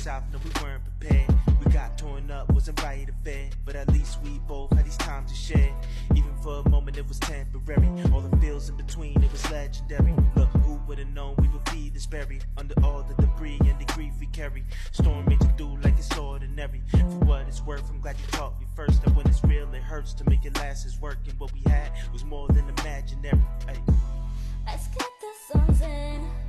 south, no we weren't prepared. We got torn up, wasn't right affair, but at least we both had these times to share. Even for a moment it was temporary, all the feels in between, it was legendary. Look, who would've known we would be this buried under all the debris and the grief we carry. Storm raging through like it's ordinary. For what it's worth, I'm glad you taught me first that when it's real it hurts to make it last. Is working, what we had was more than imaginary. Ay. Let's get the songs in.